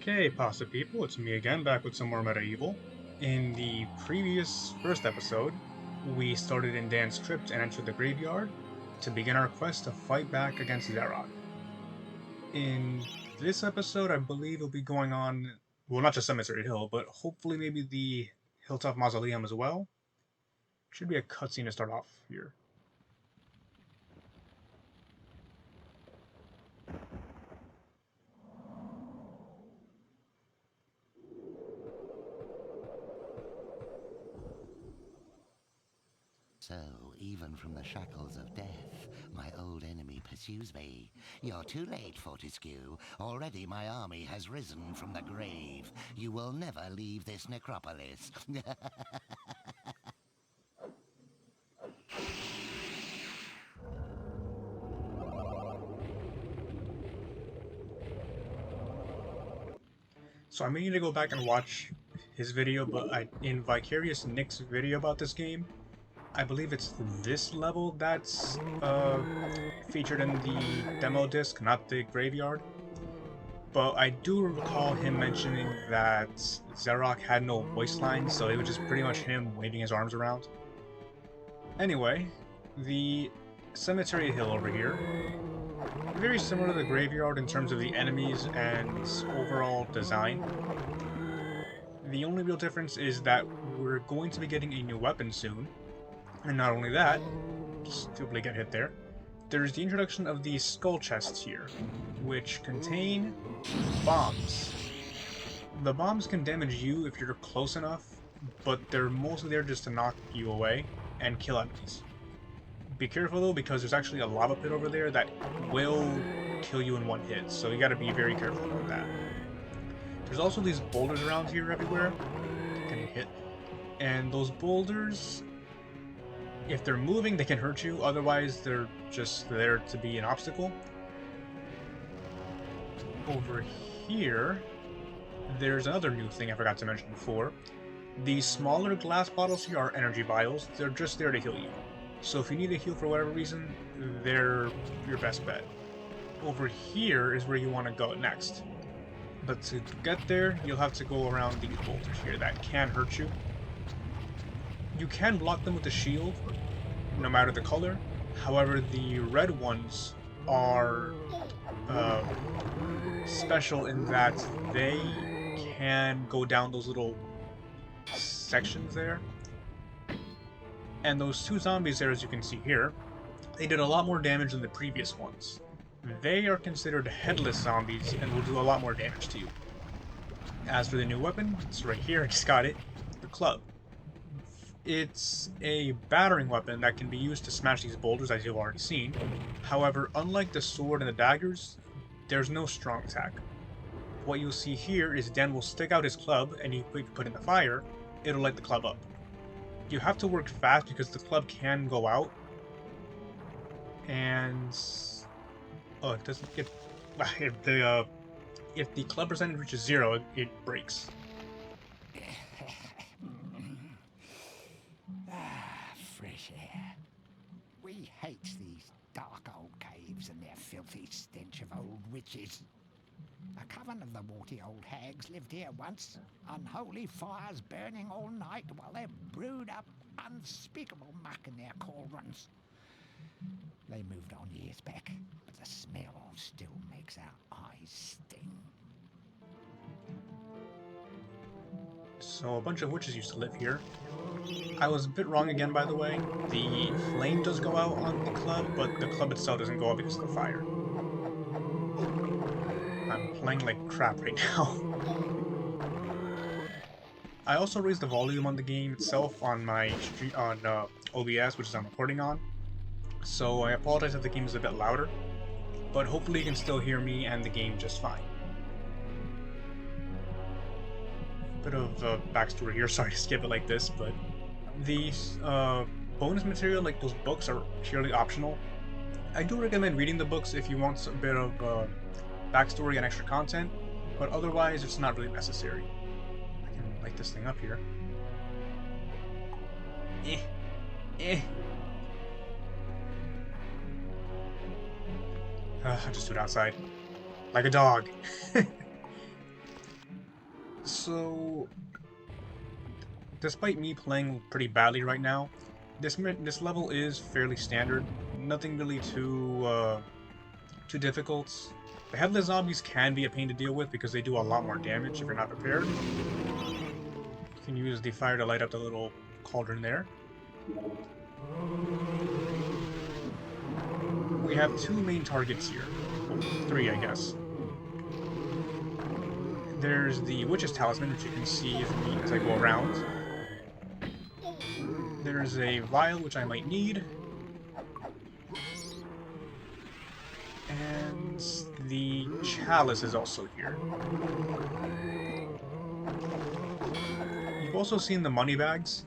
Okay, Pasta people, it's me again, back with some more MediEvil. In the previous first episode, we started in Dan's crypt and entered the graveyard to begin our quest to fight back against Zarok. In this episode, I believe it'll be going on, well, not just Cemetery Hill, but hopefully maybe the Hilltop Mausoleum as well. Should be a cutscene to start off here. So, even from the shackles of death, my old enemy pursues me. You're too late, Fortescue. Already my army has risen from the grave. You will never leave this necropolis. So I may need to go back and watch his video, but in Vicarious Nick's video about this game, I believe it's this level that's featured in the demo disc, not the graveyard. But I do recall him mentioning that Zarok had no voice lines, so it was just pretty much him waving his arms around. Anyway, the Cemetery Hill over here, very similar to the graveyard in terms of the enemies and overall design. The only real difference is that we're going to be getting a new weapon soon. And not only that, stupidly get hit there, there's the introduction of these skull chests here, which contain bombs. The bombs can damage you if you're close enough, but they're mostly there just to knock you away and kill enemies. Be careful though, because there's actually a lava pit over there that will kill you in one hit, so you gotta be very careful about that. There's also these boulders around here everywhere, getting hit, and those boulders, if they're moving, they can hurt you, otherwise they're just there to be an obstacle. Over here, there's another new thing I forgot to mention before. These smaller glass bottles here are energy vials. They're just there to heal you. So if you need to heal for whatever reason, they're your best bet. Over here is where you want to go next. But to get there, you'll have to go around these boulders here that can hurt you. You can block them with a shield, no matter the color. However, the red ones are special in that they can go down those little sections there. And those two zombies there, as you can see here, they did a lot more damage than the previous ones. They are considered headless zombies and will do a lot more damage to you. As for the new weapon, it's right here, I just got it, the club. It's a battering weapon that can be used to smash these boulders, as you've already seen. However, unlike the sword and the daggers, there's no strong attack. What you'll see here is Dan will stick out his club, and you put in the fire, it'll light the club up. You have to work fast because the club can go out, and it doesn't get if the club percentage reaches 0, it breaks. Fresh air. We hate these dark old caves and their filthy stench of old witches. A coven of the warty old hags lived here once, unholy fires burning all night while they brewed up unspeakable muck in their cauldrons. They moved on years back, but the smell still makes our eyes sting. So a bunch of witches used to live here. I was a bit wrong again, by the way. The flame does go out on the club, but the club itself doesn't go out because of the fire. I'm playing like crap right now. I also raised the volume on the game itself on my OBS, which is I'm recording on. So I apologize if the game is a bit louder, but hopefully you can still hear me and the game just fine. Bit of backstory here, sorry to skip it like this, but these bonus material, like those books, are purely optional. I do recommend reading the books if you want a bit of backstory and extra content, but otherwise it's not really necessary. I can light this thing up here. I'll just do it outside. Like a dog. So, despite me playing pretty badly right now, this level is fairly standard. Nothing really too difficult. The headless zombies can be a pain to deal with because they do a lot more damage if you're not prepared. You can use the fire to light up the little cauldron there. We have two main targets here. Well, three, I guess. There's the Witch's Talisman, which you can see as I go around. There's a vial, which I might need. And the chalice is also here. You've also seen the money bags.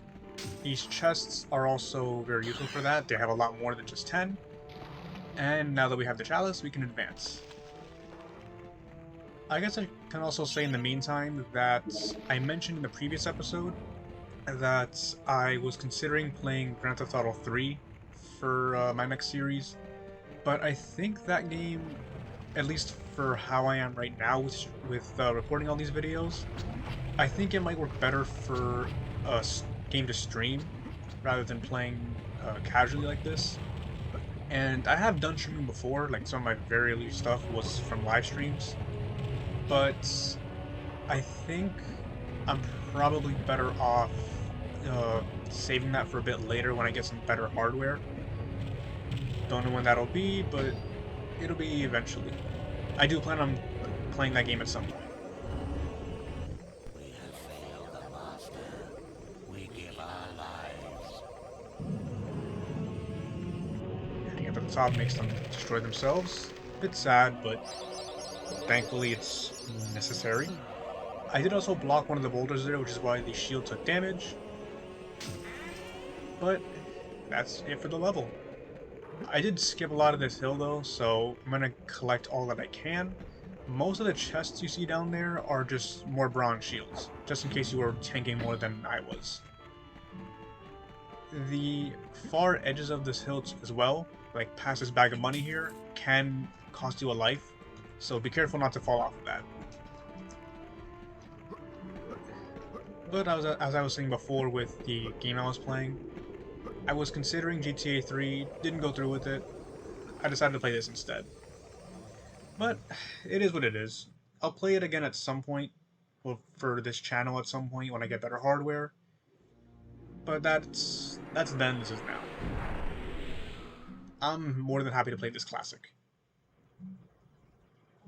These chests are also very useful for that. They have a lot more than just 10. And now that we have the chalice, we can advance. I guess I can also say in the meantime that I mentioned in the previous episode that I was considering playing Grand Theft Auto 3 for my next series, but I think that game, at least for how I am right now with recording all these videos, I think it might work better for a game to stream rather than playing casually like this. And I have done streaming before, like some of my very early stuff was from live streams, but I think I'm probably better off saving that for a bit later when I get some better hardware. Don't know when that'll be, but it'll be eventually. I do plan on playing that game at some point. We have failed the master. We give our lives. Hitting up at the top makes them destroy themselves. Bit sad, but thankfully it's necessary. I did also block one of the boulders there, which is why the shield took damage. But that's it for the level. I did skip a lot of this hill though, so I'm gonna collect all that I can. Most of the chests you see down there are just more bronze shields, just in case you were tanking more than I was. The far edges of this hill as well, like past this bag of money here, can cost you a life, so be careful not to fall off of that. But as I was saying before with the game I was playing, I was considering GTA 3, didn't go through with it. I decided to play this instead. But it is what it is. I'll play it again at some point, well, for this channel at some point when I get better hardware. But that's then, this is now. I'm more than happy to play this classic.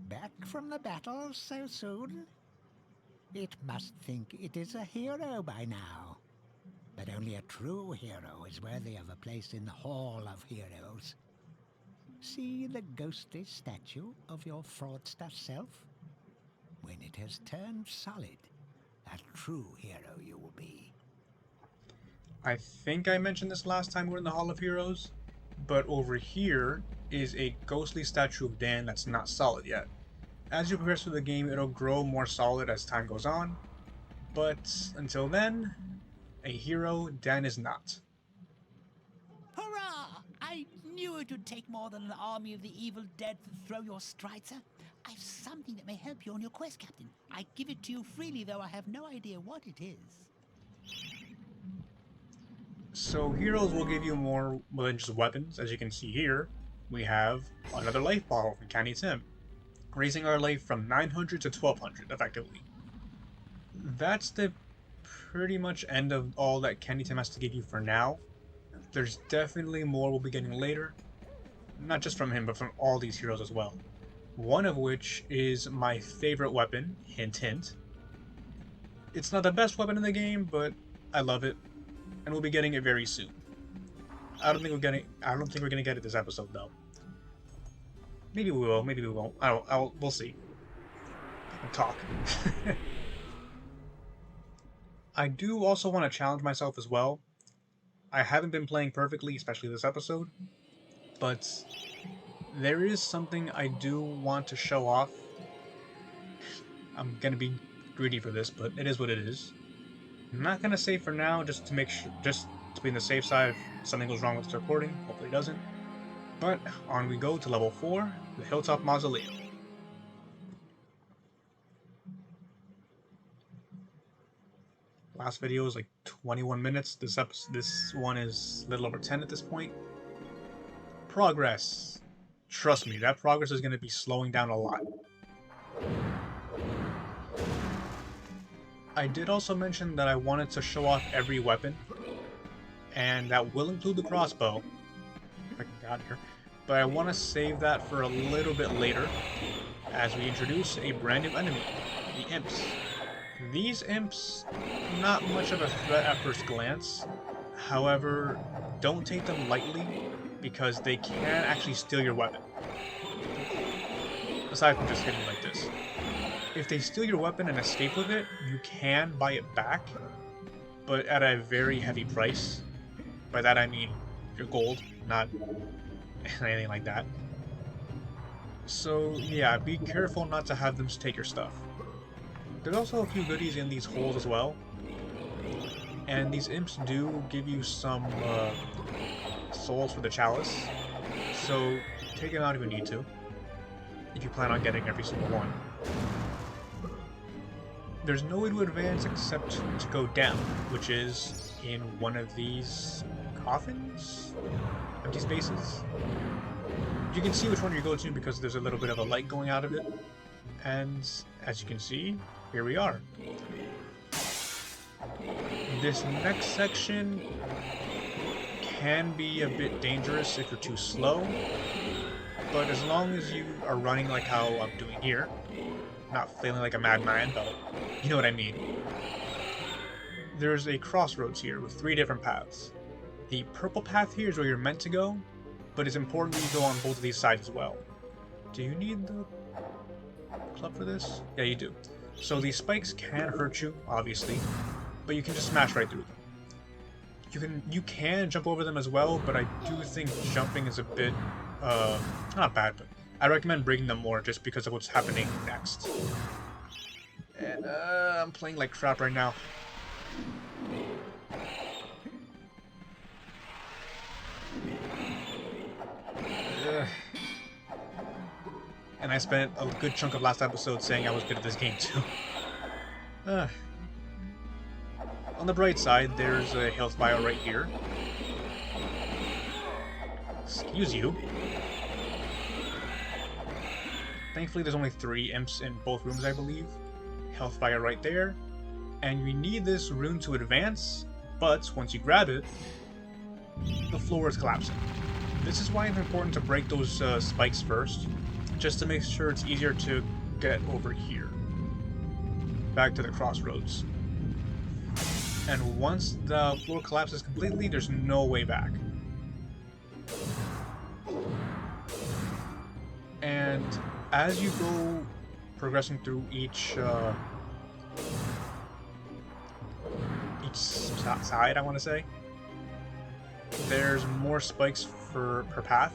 Back from the battle so soon? It must think it is a hero by now. But only a true hero is worthy of a place in the Hall of Heroes. See the ghostly statue of your fraudster self? When it has turned solid, a true hero you will be. I think I mentioned this last time we were in the Hall of Heroes, but over here is a ghostly statue of Dan that's not solid yet. As you progress through the game, it'll grow more solid as time goes on, but until then, a hero Dan is not. Hurrah! I knew it would take more than an army of the evil dead to throw your strider. I've something that may help you on your quest, Captain. I give it to you freely, though I have no idea what it is. So heroes will give you more than just weapons. As you can see here, we have another life bottle from Canny Tim, raising our life from 900 to 1200 effectively. That's the pretty much end of all that Canny Tim has to give you for now. There's definitely more we'll be getting later, not just from him, but from all these heroes as well. One of which is my favorite weapon, hint hint. It's not the best weapon in the game, but I love it, and we'll be getting it very soon. I don't think we're gonna get it this episode though. Maybe we will, maybe we won't. We'll see. I'll talk. I do also want to challenge myself as well. I haven't been playing perfectly, especially this episode, but there is something I do want to show off. I'm gonna be greedy for this, but it is what it is. I'm not gonna say for now, just to make sure, just to be on the safe side if something goes wrong with this recording. Hopefully it doesn't. But on we go to level 4, the Hilltop Mausoleum. Last video was like 21 minutes. This one is a little over 10 at this point. Progress. Trust me, that progress is going to be slowing down a lot. I did also mention that I wanted to show off every weapon, and that will include the crossbow, if I can get out of here, but I want to save that for a little bit later, as we introduce a brand new enemy, the imps. These imps, not much of a threat at first glance, however, don't take them lightly, because they can actually steal your weapon, aside from just hitting like this. If they steal your weapon and escape with it, you can buy it back, but at a very heavy price. By that I mean your gold, not anything like that. So yeah, be careful not to have them take your stuff. There's also a few goodies in these holes as well, and these imps do give you some souls for the chalice, so take them out if you need to, if you plan on getting every single one. There's no way to advance except to go down, which is in one of these coffins? Empty spaces? You can see which one you go to because there's a little bit of a light going out of it. And as you can see, here we are. This next section can be a bit dangerous if you're too slow, but as long as you are running like how I'm doing here, not flailing like a madman, but you know what I mean. There's a crossroads here with 3 different paths. The purple path here is where you're meant to go, but it's important that you go on both of these sides as well. Do you need the club for this? Yeah, you do. So these spikes can hurt you, obviously, but you can just smash right through them. You can jump over them as well, but I do think jumping is a bit, not bad, but I recommend breaking them more just because of what's happening next. And I'm playing like crap right now. And I spent a good chunk of last episode saying I was good at this game too. On the bright side, there's a health bio right here. Excuse you. Thankfully, there's only 3 imps in both rooms, I believe. Health fire right there. And you need this rune to advance, but once you grab it, the floor is collapsing. This is why it's important to break those spikes first, just to make sure it's easier to get over here. Back to the crossroads. And once the floor collapses completely, there's no way back. And as you go progressing through each side, I want to say, there's more spikes per path,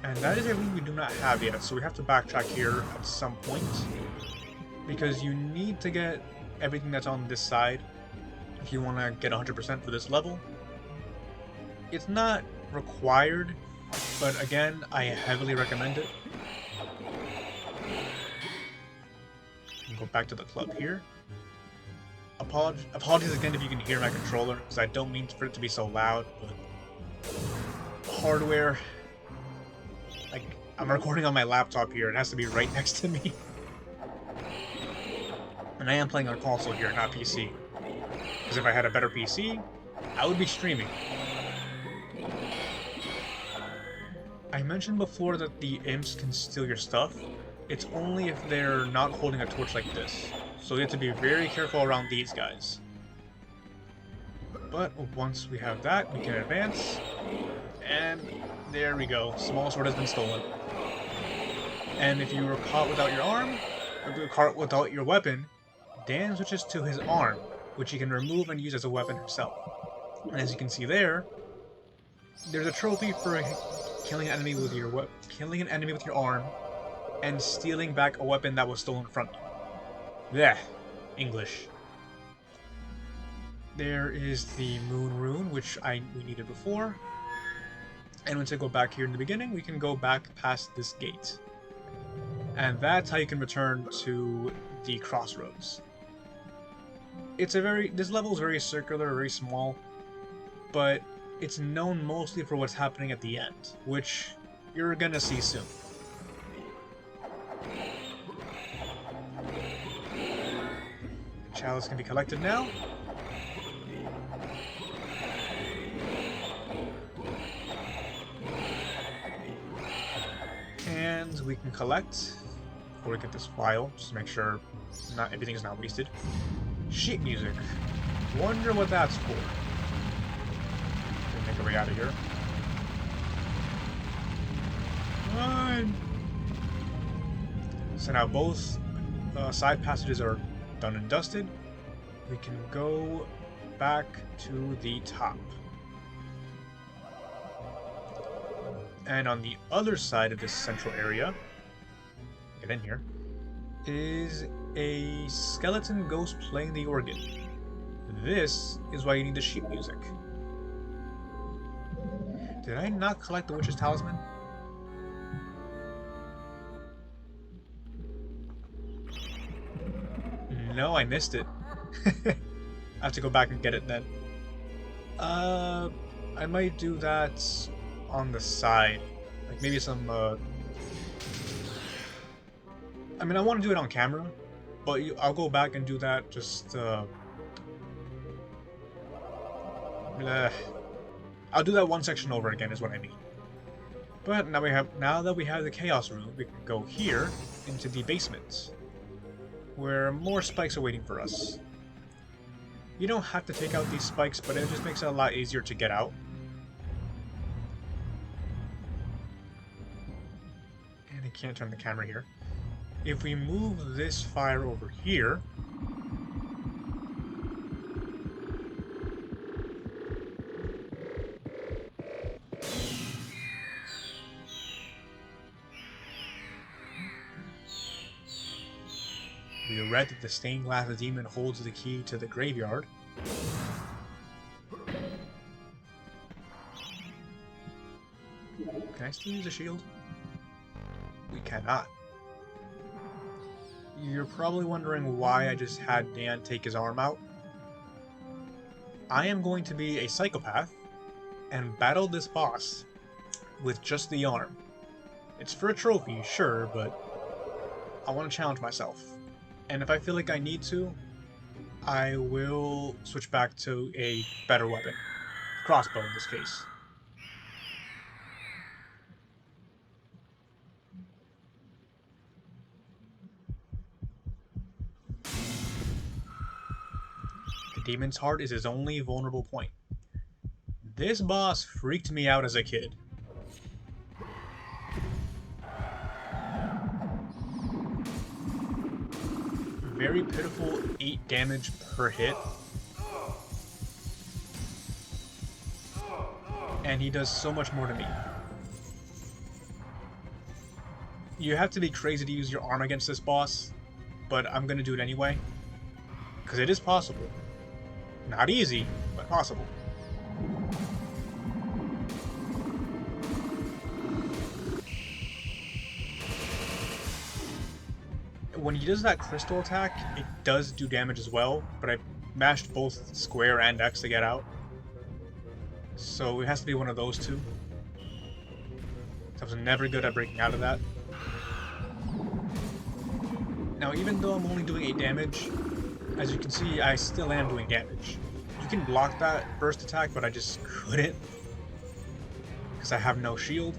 and that is a route we do not have yet, so we have to backtrack here at some point, because you need to get everything that's on this side if you want to get 100% for this level. It's not required, but again, I heavily recommend it. Go back to the club here. Apologies again if you can hear my controller, because I don't mean for it to be so loud, but hardware, like, I'm recording on my laptop here, it has to be right next to me. And I am playing on console here, not PC. Because if I had a better PC, I would be streaming. I mentioned before that the imps can steal your stuff. It's only if they're not holding a torch like this. So you have to be very careful around these guys. But once we have that, we can advance. And there we go. Small sword has been stolen. And if you were caught without your arm, or if you were caught without your weapon, Dan switches to his arm, which he can remove and use as a weapon himself. And as you can see there, there's a trophy for killing an enemy with your arm, and stealing back a weapon that was stolen from you. Blech. English. There is the moon rune, which we needed before. And once I go back here in the beginning, we can go back past this gate. And that's how you can return to the crossroads. This level is very circular, very small, but it's known mostly for what's happening at the end, which you're gonna see soon. The chalice can be collected now. And we can collect, before we get this file, just to make sure not everything is not wasted. Sheet music. Wonder what that's for. Make our way out of here. Run! So now both side passages are done and dusted. We can go back to the top. And on the other side of this central area, get in here, is a skeleton ghost playing the organ. This is why you need the sheet music. Did I not collect the witch's talisman? No, I missed it. I have to go back and get it then. I might do that on the side. Like maybe some, I mean, I want to do it on camera, but I'll go back and do that just, I'll do that one section over again is what I mean. But now that we have the Chaos Room, we can go here into the basement, where more spikes are waiting for us. You don't have to take out these spikes, but it just makes it a lot easier to get out. And I can't turn the camera here. If we move this fire over here, we read that the stained glass demon holds the key to the graveyard. Can I still use a shield? We cannot. You're probably wondering why I just had Dan take his arm out. I am going to be a psychopath and battle this boss with just the arm. It's for a trophy, sure, but I want to challenge myself. And if I feel like I need to, I will switch back to a better weapon. Crossbow in this case. The demon's heart is his only vulnerable point. This boss freaked me out as a kid. Very pitiful 8 damage per hit. And he does so much more to me. You have to be crazy to use your arm against this boss, but I'm gonna do it anyway. Because it is possible. Not easy, but possible. When he does that crystal attack, it does do damage as well, but I mashed both square and X to get out. So it has to be one of those two. I was never good at breaking out of that. Now, even though I'm only doing 8 damage, as you can see, I still am doing damage. You can block that burst attack, but I just couldn't, because I have no shield.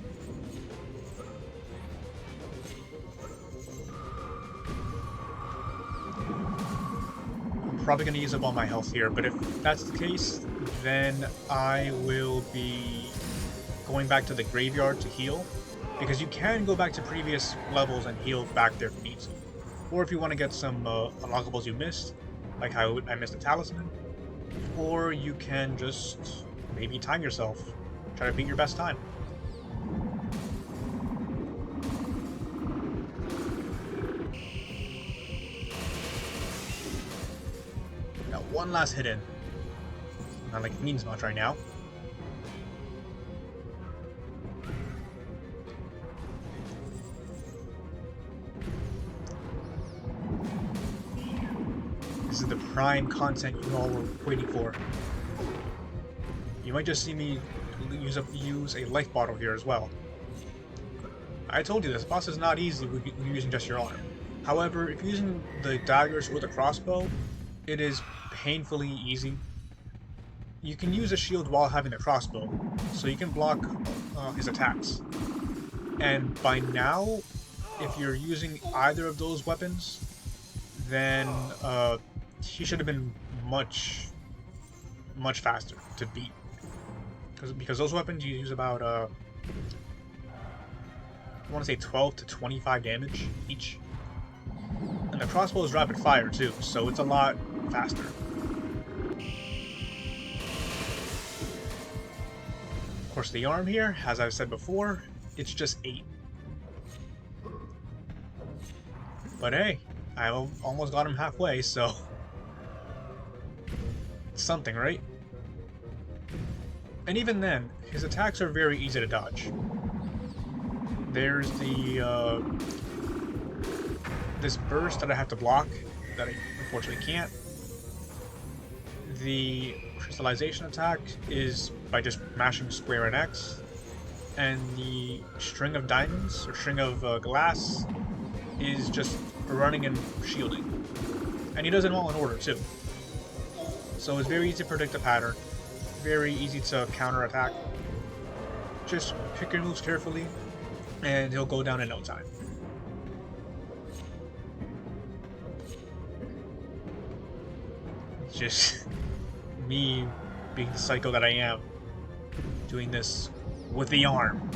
I'm probably going to use up all my health here, but if that's the case, then I will be going back to the graveyard to heal, because you can go back to previous levels and heal back there if you need to. Or if you want to get some unlockables you missed, like how I missed a talisman, or you can just maybe time yourself, try to beat your best time. Got one last hit in. Not like it means much right now. This is the prime content you all were waiting for. You might just see me use a life bottle here as well. I told you this boss is not easy when you're using just your arm. However, if you're using the daggers or the crossbow, it is painfully easy. You can use a shield while having the crossbow, so you can block his attacks. And by now, if you're using either of those weapons, then he should have been much faster to beat. Because those weapons you use about I want to say 12 to 25 damage each. And the crossbow is rapid fire too, so it's a lot faster. Of course, the arm here, as I've said before, it's just 8. But hey, I almost got him halfway, so it's something, right? And even then, his attacks are very easy to dodge. There's the this burst that I have to block that I unfortunately can't. The crystallization attack is by just mashing square and X, and the string of diamonds or string of glass is just running and shielding. And he does it all in order too. So it's very easy to predict the pattern, very easy to counter attack. Just pick your moves carefully and he'll go down in no time. It's just me being the psycho that I am, doing this with the arm.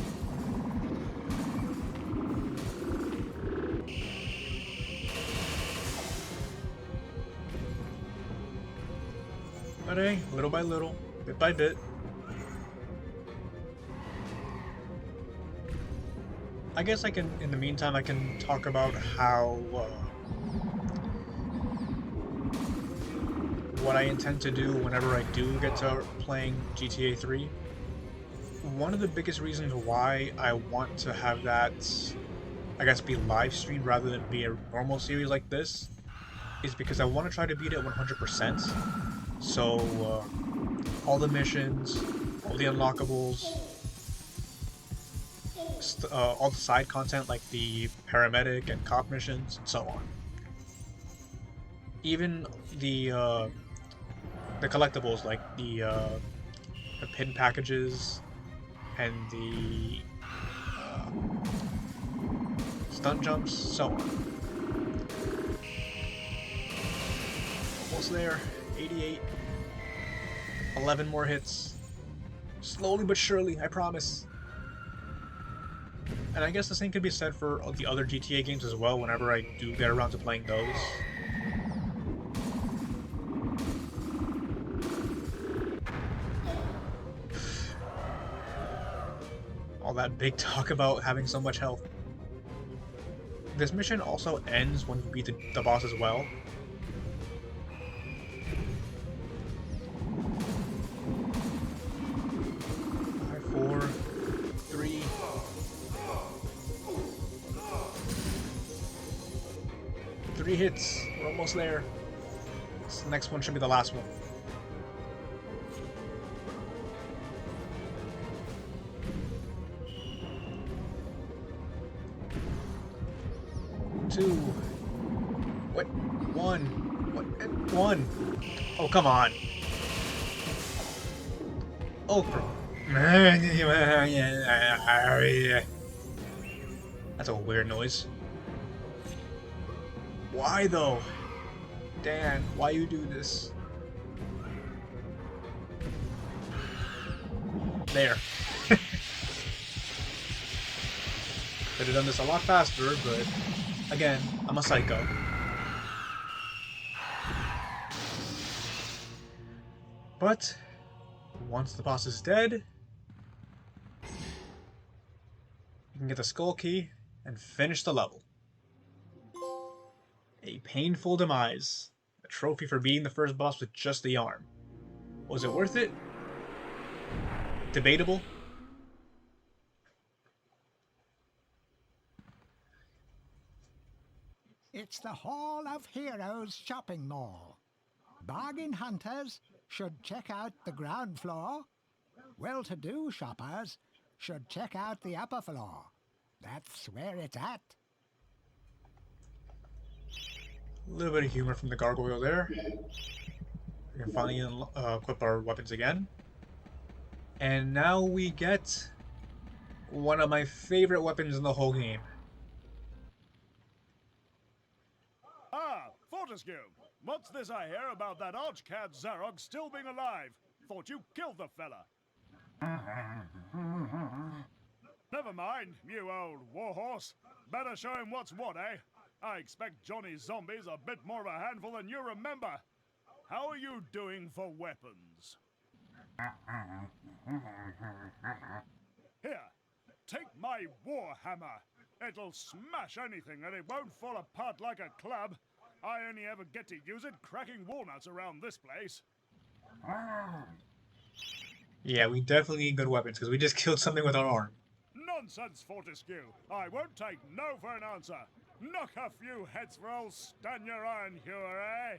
But hey, little by little, bit by bit. I guess I can, in the meantime, I can talk about how, what I intend to do whenever I do get to playing GTA 3. One of the biggest reasons why I want to have that, I guess, be live streamed rather than be a normal series like this is because I want to try to beat it 100%. So, all the missions, all the unlockables, all the side content like the paramedic and cop missions, and so on. Even the collectibles like the pin packages and the stunt jumps, so on. Almost there. 88. 11 more hits. Slowly but surely, I promise. And I guess the same could be said for the other GTA games as well, whenever I do get around to playing those. All that big talk about having so much health. This mission also ends when you beat the boss as well. Three hits. We're almost there. This next one should be the last one. Two. What? One. What? One. Oh, come on. Oh, that's a weird noise. Why though? Dan, why you do this? There. Could have done this a lot faster, but again, I'm a psycho. But once the boss is dead, you can get the skull key and finish the level. A painful demise. A trophy for beating the first boss with just the arm. Was it worth it? Debatable. It's the Hall of Heroes shopping mall. Bargain hunters should check out the ground floor. Well-to-do shoppers should check out the upper floor. That's where it's at. A little bit of humor from the gargoyle there. We can finally equip our weapons again. And now we get one of my favorite weapons in the whole game. Ah, Fortescue! What's this I hear about that archcad Zarog still being alive? Thought you killed the fella. Never mind, you old warhorse. Better show him what's what, eh? I expect Johnny's zombies a bit more of a handful than you remember. How are you doing for weapons? Here, take my warhammer. It'll smash anything and it won't fall apart like a club. I only ever get to use it cracking walnuts around this place. Yeah, we definitely need good weapons because we just killed something with our arm. Nonsense, Fortescue. I won't take no for an answer. Knock a few heads for old Stanya Ironhewer, eh?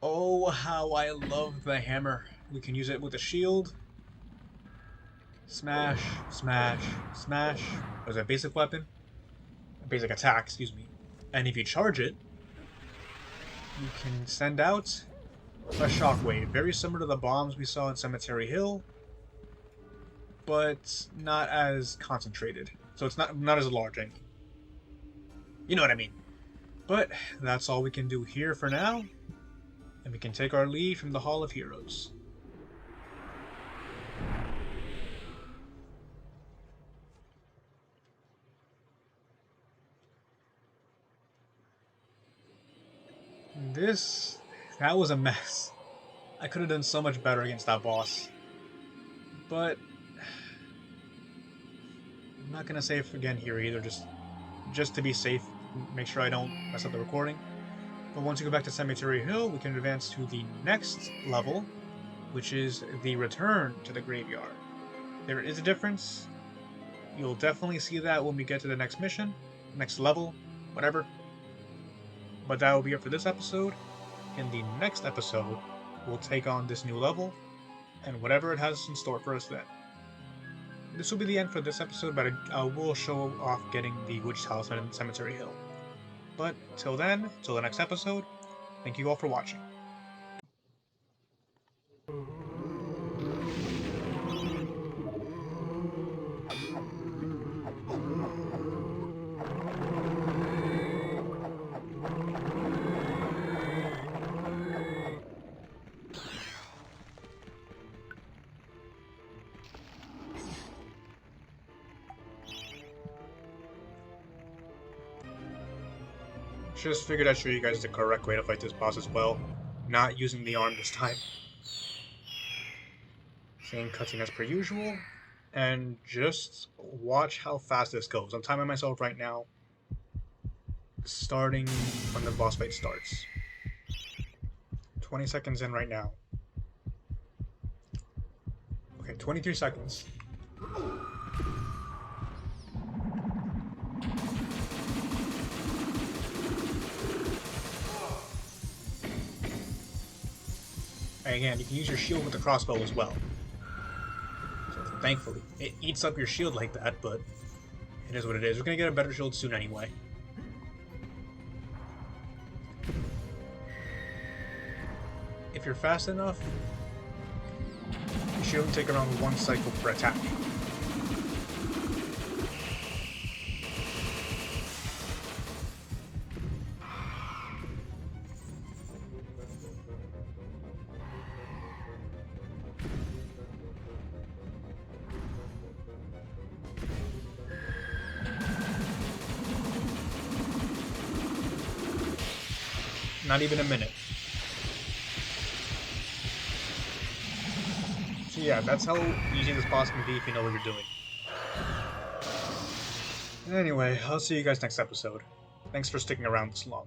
Oh, how I love the hammer. We can use it with a shield. Smash, smash, smash. As a basic weapon. A basic attack, excuse me. And if you charge it, you can send out a shockwave. Very similar to the bombs we saw in Cemetery Hill, but not as concentrated. So it's not as large, I mean. You know what I mean. But that's all we can do here for now. And we can take our leave from the Hall of Heroes. That was a mess. I could have done so much better against that boss. But I'm not gonna save again here either, just to be safe, make sure I don't mess up the recording. But once you go back to Cemetery Hill, we can advance to the next level, which is the return to the graveyard. There is a difference. You'll definitely see that when we get to the next mission, next level, whatever. But that will be it for this episode. In the next episode, we'll take on this new level, and whatever it has in store for us then. This will be the end for this episode, but I will show off getting the Witch Talisman in Cemetery Hill. But till then, till the next episode, thank you all for watching. Just figured I'd show you guys the correct way to fight this boss as well, not using the arm this time. Same cutscene as per usual, and just watch how fast this goes. I'm timing myself right now, starting when the boss fight starts. 20 seconds in right now. Okay, 23 seconds. And again, you can use your shield with the crossbow as well. So thankfully, it eats up your shield like that, but it is what it is. We're gonna get a better shield soon anyway. If you're fast enough, you should only take around one cycle per attack. Not even a minute. So yeah, that's how easy this boss can be if you know what you're doing. Anyway, I'll see you guys next episode. Thanks for sticking around this long.